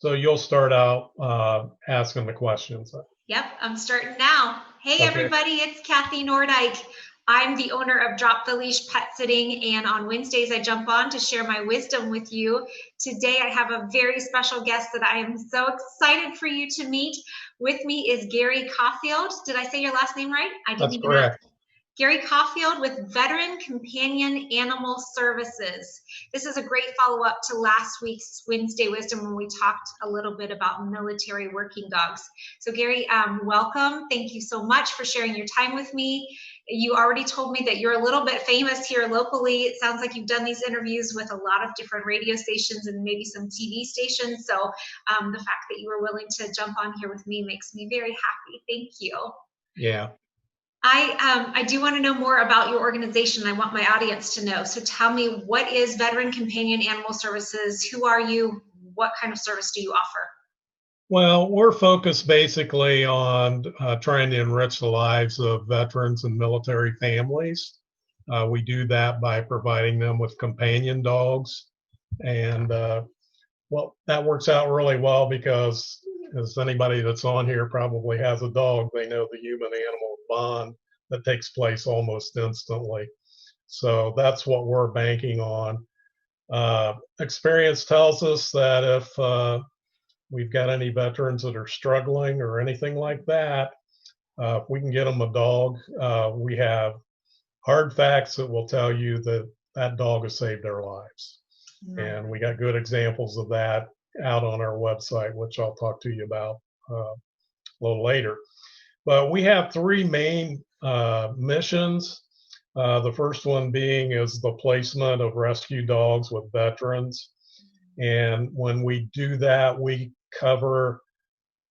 So you'll start out asking the questions. Yep, I'm starting now. Hey Okay. everybody, it's Kathy Nordyke. I'm the owner of Drop the Leash Pet Sitting, and on Wednesdays I jump on to share my wisdom with you. Today I have a very special guest that I am so excited for you to meet. With me is Gary Caulfield. Did I say your last name right? I didn't That's even ask. correct. Gary Caulfield with Veteran Companion Animal Services. This is a great follow-up to last week's Wednesday Wisdom when we talked a little bit about military working dogs. So Gary, welcome. Thank you so much for sharing your time with me. You already told me that you're a little bit famous here locally. It sounds like you've done these interviews with a lot of different radio stations and maybe some TV stations. So the fact that you were willing to jump on here with me makes me very happy. Thank you. Yeah. I do want to know more about your organization. I want my audience to know. So tell me, what is Veteran Companion Animal Services? Who are you? What kind of service do you offer? Well, we're focused basically on trying to enrich the lives of veterans and military families. We do that by providing them with companion dogs. And well, that works out really well because, as anybody that's on here probably has a dog, they know the human animal bond that takes place almost instantly. So that's what we're banking on. Experience tells us that if we've got any veterans that are struggling or anything like that, if we can get them a dog, we have hard facts that will tell you that that dog has saved their lives. And we got good examples of that out on our website, which I'll talk to you about a little later. But we have three main missions. The first one being is the placement of rescue dogs with veterans. And when we do that, we cover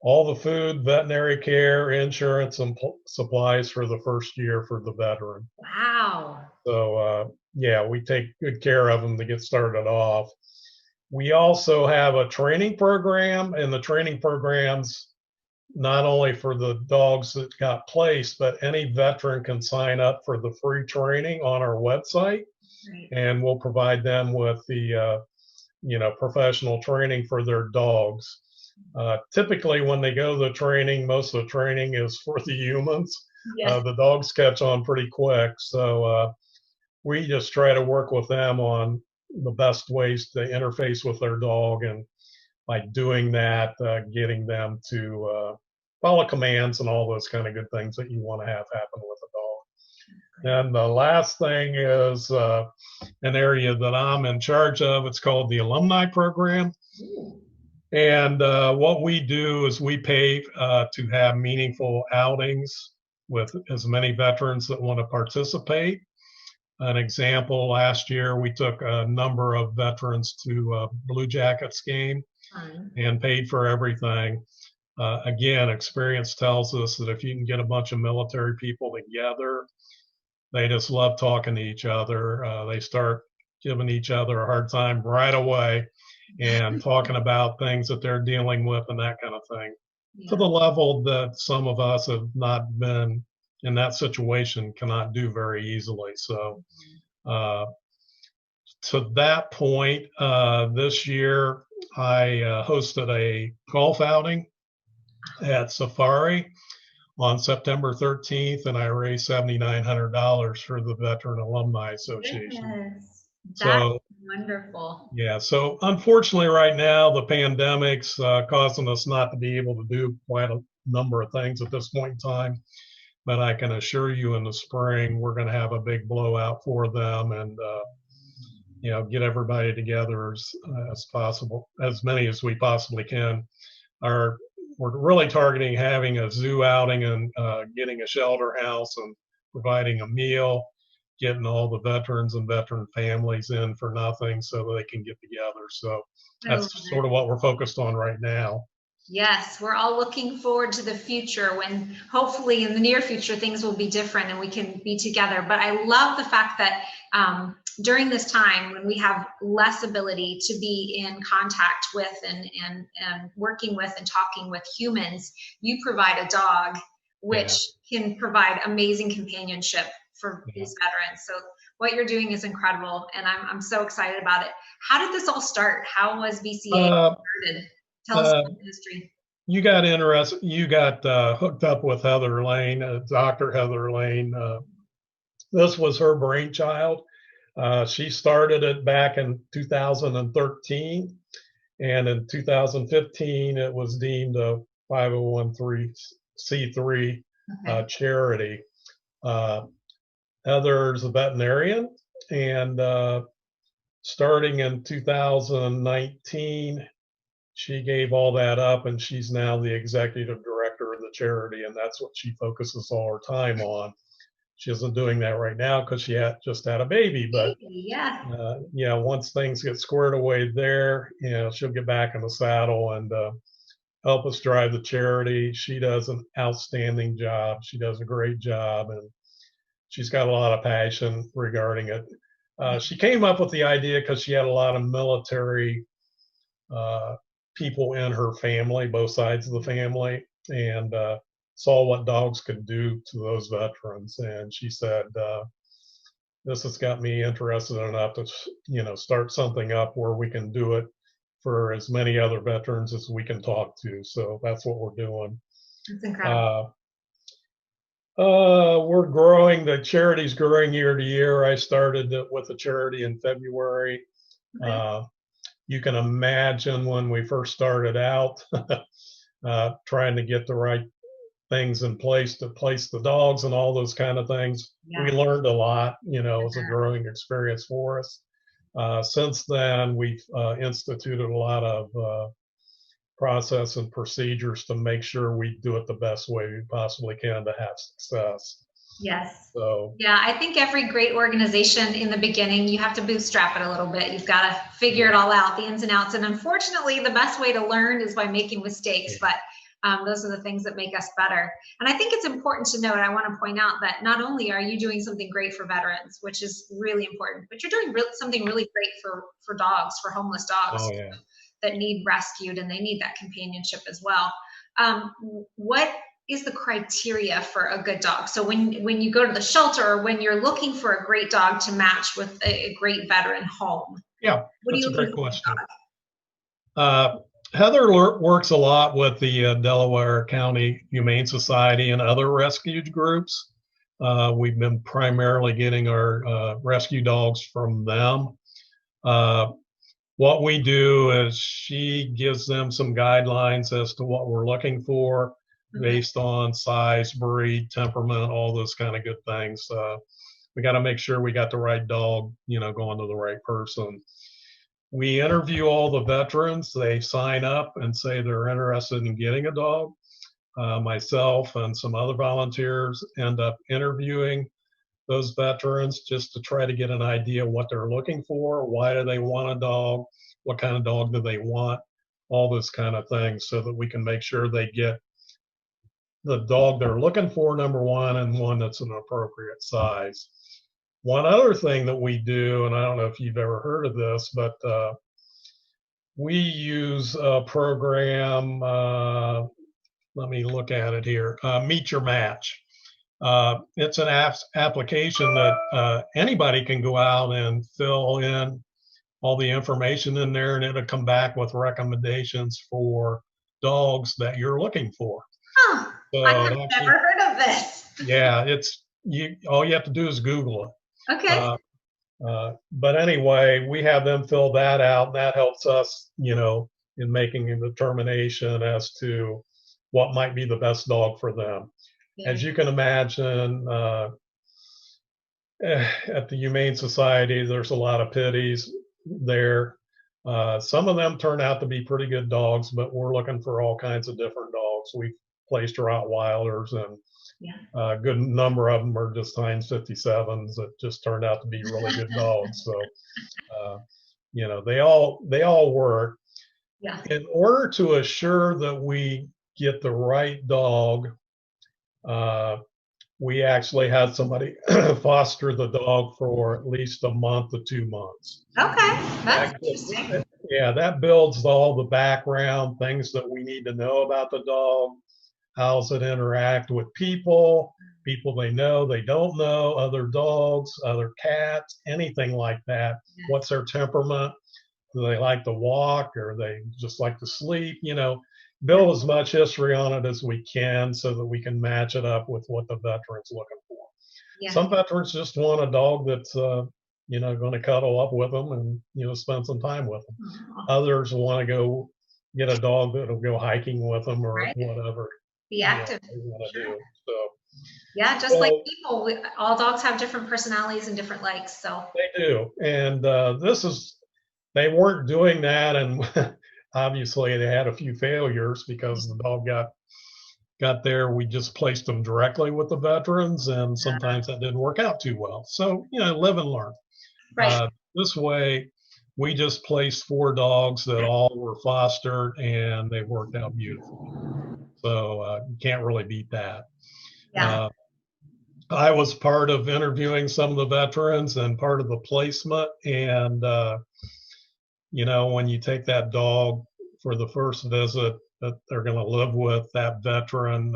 all the food, veterinary care, insurance, and supplies for the first year for the veteran. Wow. So, yeah, we take good care of them to get started off. We also have a training program, and the training programs not only for the dogs that got placed, but any veteran can sign up for the free training on our website, and we'll provide them with the professional training for their dogs. Typically, when they go to the training, most of the training is for the humans. Yes. The dogs catch on pretty quick, so we just try to work with them on the best ways to interface with their dog, and by doing that, getting them to follow commands and all those kind of good things that you want to have happen with a dog. And the last thing is an area that I'm in charge of. It's called the Alumni Program. And what we do is we pay to have meaningful outings with as many veterans that want to participate. An example, last year we took a number of veterans to a Blue Jackets game and paid for everything. Again, experience tells us that if you can get a bunch of military people together, they just love talking to each other. They start giving each other a hard time right away and talking about things that they're dealing with and that kind of thing, to the level that some of us have not been in that situation, cannot do very easily. So to that point, this year I hosted a golf outing at Safari on September 13th, and I raised $7,900 for the Veteran Alumni Association. Yes. That's So wonderful. yeah, so unfortunately right now the pandemic's causing us not to be able to do quite a number of things at this point in time, but I can assure you in the spring we're going to have a big blowout for them, and get everybody together as possible, as many as we possibly can. We're really targeting having a zoo outing and getting a shelter house and providing a meal, getting all the veterans and veteran families in for nothing so that they can get together. So that's sort of what we're focused on right now. Yes, we're all looking forward to the future when hopefully in the near future things will be different and we can be together. But I love the fact that during this time when we have less ability to be in contact with and working with and talking with humans, you provide a dog which can provide amazing companionship for these veterans. So what you're doing is incredible, and I'm so excited about it. How did this all start? How was VCA started? Tell us about the history. You got interested, you got hooked up with Heather Lane, Dr. Heather Lane. This was her brainchild. She started it back in 2013, and in 2015, it was deemed a 501c3 charity. Heather's a veterinarian, and starting in 2019, she gave all that up, and she's now the executive director of the charity, and that's what she focuses all her time on. She isn't doing that right now because she just had a baby, but yeah, once things get squared away there, she'll get back in the saddle and help us drive the charity. She does an outstanding job. She does a great job, and she's got a lot of passion regarding it. She came up with the idea because she had a lot of military people in her family, both sides of the family, and saw what dogs could do to those veterans. And she said, this has got me interested enough to, start something up where we can do it for as many other veterans as we can talk to. So that's what we're doing. That's incredible. We're growing. The charity's growing year to year. I started with the charity in February. Okay. You can imagine when we first started out, trying to get the right things in place to place the dogs and all those kind of things. Yeah. We learned a lot. It was a growing experience for us. Since then, we've instituted a lot of process and procedures to make sure we do it the best way we possibly can to have success. Yes. So yeah, I think every great organization in the beginning, you have to bootstrap it a little bit. You've got to figure it all out, the ins and outs. And unfortunately, the best way to learn is by making mistakes. But those are the things that make us better. And I think it's important to note, I want to point out that not only are you doing something great for veterans, which is really important, but you're doing something really great for dogs, for homeless dogs that need rescued, and they need that companionship as well. What is the criteria for a good dog? So when you go to the shelter, or when you're looking for a great dog to match with a great veteran home? Yeah, that's a great question. Heather works a lot with the Delaware County Humane Society and other rescue groups. We've been primarily getting our rescue dogs from them. What we do is she gives them some guidelines as to what we're looking for based on size, breed, temperament, all those kind of good things. We got to make sure we got the right dog, going to the right person. We interview all the veterans. They sign up and say they're interested in getting a dog. Myself and some other volunteers end up interviewing those veterans just to try to get an idea what they're looking for. Why do they want a dog? What kind of dog do they want? All those kind of things, so that we can make sure they get the dog they're looking for, number one, and one that's an appropriate size. One other thing that we do, and I don't know if you've ever heard of this, but we use a program, let me look at it here, Meet Your Match. It's an application that anybody can go out and fill in all the information in there, and it'll come back with recommendations for dogs that you're looking for. Oh, so I have never heard of this. Yeah, all you have to do is Google it. Okay. But anyway, we have them fill that out, and that helps us, in making a determination as to what might be the best dog for them. Yeah. As you can imagine, at the Humane Society, there's a lot of pitties there. Some of them turn out to be pretty good dogs, but we're looking for all kinds of different dogs. We've placed Rottweilers, and a good number of them are just Heinz 57s that just turned out to be really good dogs. So, they all work. Yeah. In order to assure that we get the right dog, we actually had somebody foster the dog for at least a month to 2 months. Okay, that's interesting. Yeah, that builds all the background, things that we need to know about the dog. How does it interact with people they know, they don't know, other dogs, other cats, anything like that. Yeah. What's their temperament? Do they like to walk, or they just like to sleep? Build as much history on it as we can so that we can match it up with what the veteran's looking for. Yeah. Some veterans just want a dog that's, going to cuddle up with them and, spend some time with them. Others want to go get a dog that'll go hiking with them or Right. whatever. Be active. They want to Sure. do. So yeah, just like people, all dogs have different personalities and different likes. So they do. And they weren't doing that. And obviously they had a few failures because the dog got there. We just placed them directly with the veterans, and sometimes that didn't work out too well. So, live and learn. right. This way, we just placed 4 dogs that all were fostered, and they worked out beautifully. So you can't really beat that. Yeah. I was part of interviewing some of the veterans and part of the placement. And, when you take that dog for the first visit that they're going to live with that veteran,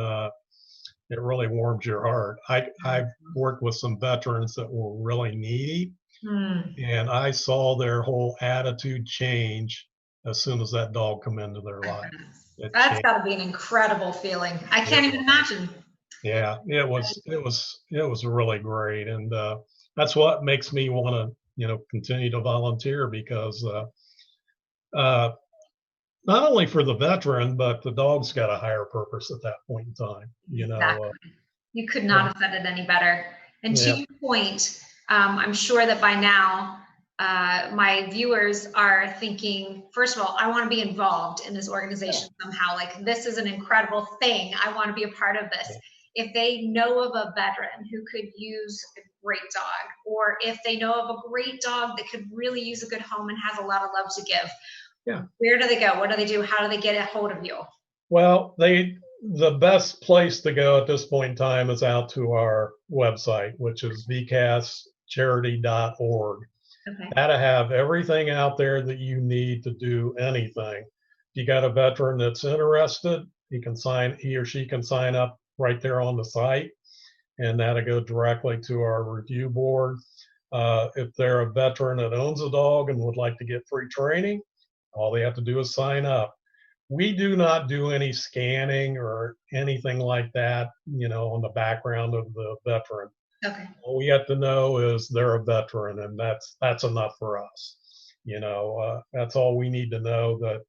it really warms your heart. I've worked with some veterans that were really needy, and I saw their whole attitude change as soon as that dog come into their life. That's got to be an incredible feeling. I can't even imagine. Yeah, it was really great, and that's what makes me want to continue to volunteer, because not only for the veteran, but the dog's got a higher purpose at that point in time. Exactly. You could not have said it any better. And to your point, I'm sure that by now my viewers are thinking, first of all, I want to be involved in this organization somehow. Like, this is an incredible thing. I want to be a part of this. If they know of a veteran who could use a great dog, or if they know of a great dog that could really use a good home and has a lot of love to give, where do they go? What do they do? How do they get a hold of you? Well, the best place to go at this point in time is out to our website, which is vcascharity.org. Okay. That'll have everything out there that you need to do anything. If you got a veteran that's interested, he or she can sign up right there on the site, and that'll go directly to our review board. If they're a veteran that owns a dog and would like to get free training, all they have to do is sign up. We do not do any scanning or anything like that, on the background of the veteran. Okay. All we have to know is they're a veteran, and that's enough for us. That's all we need to know, that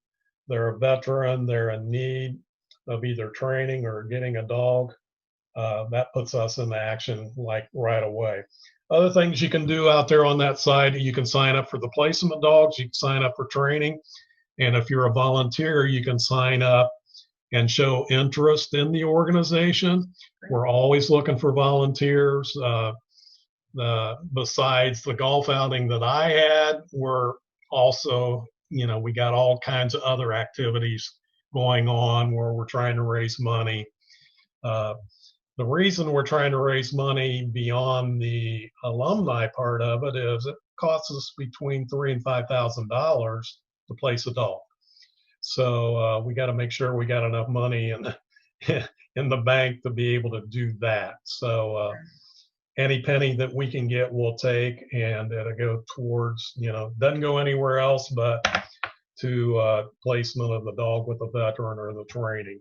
they're a veteran, they're in need of either training or getting a dog. That puts us in action like right away. Other things you can do out there on that side, you can sign up for the placement dogs, you can sign up for training. And if you're a volunteer, you can sign up and show interest in the organization. We're always looking for volunteers. Besides the golf outing that I had, we're also, we got all kinds of other activities going on where we're trying to raise money. The reason we're trying to raise money beyond the alumni part of it is it costs us between $3,000 and $5,000 to place a dog. So we got to make sure we got enough money in the bank to be able to do that. So any penny that we can get, we'll take, and it'll go towards, doesn't go anywhere else but to placement of the dog with the veteran or the training.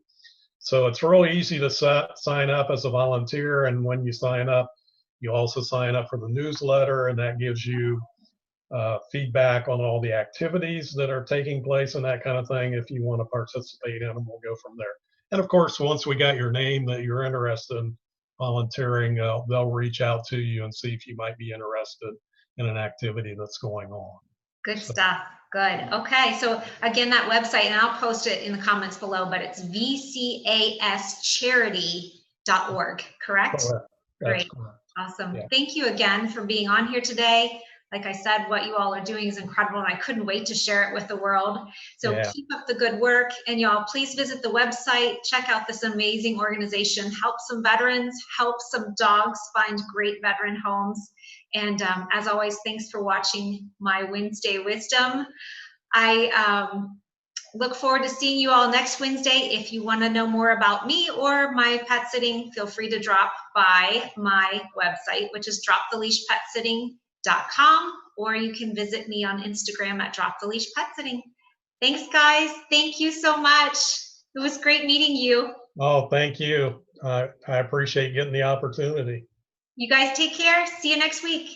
So it's really easy to sign up as a volunteer, and when you sign up, you also sign up for the newsletter, and that gives you feedback on all the activities that are taking place and that kind of thing. If you want to participate in them, we'll go from there. And of course, once we got your name that you're interested in volunteering, they'll reach out to you and see if you might be interested in an activity that's going on. Good stuff. Good. Okay. So again, that website, and I'll post it in the comments below, but it's vcascharity.org, correct? Correct. That's correct. Awesome. Yeah. Thank you again for being on here today. Like I said, what you all are doing is incredible, and I couldn't wait to share it with the world. So keep up the good work, and y'all please visit the website, check out this amazing organization, help some veterans, help some dogs find great veteran homes. And as always, thanks for watching my Wednesday Wisdom. I look forward to seeing you all next Wednesday. If you want to know more about me or my pet sitting, feel free to drop by my website, which is droptheleashpetsitting.com, or you can visit me on Instagram at Drop the Leash Pet Sitting. Thanks, guys. Thank you so much. It was great meeting you. Oh, thank you. I appreciate getting the opportunity. You guys take care. See you next week.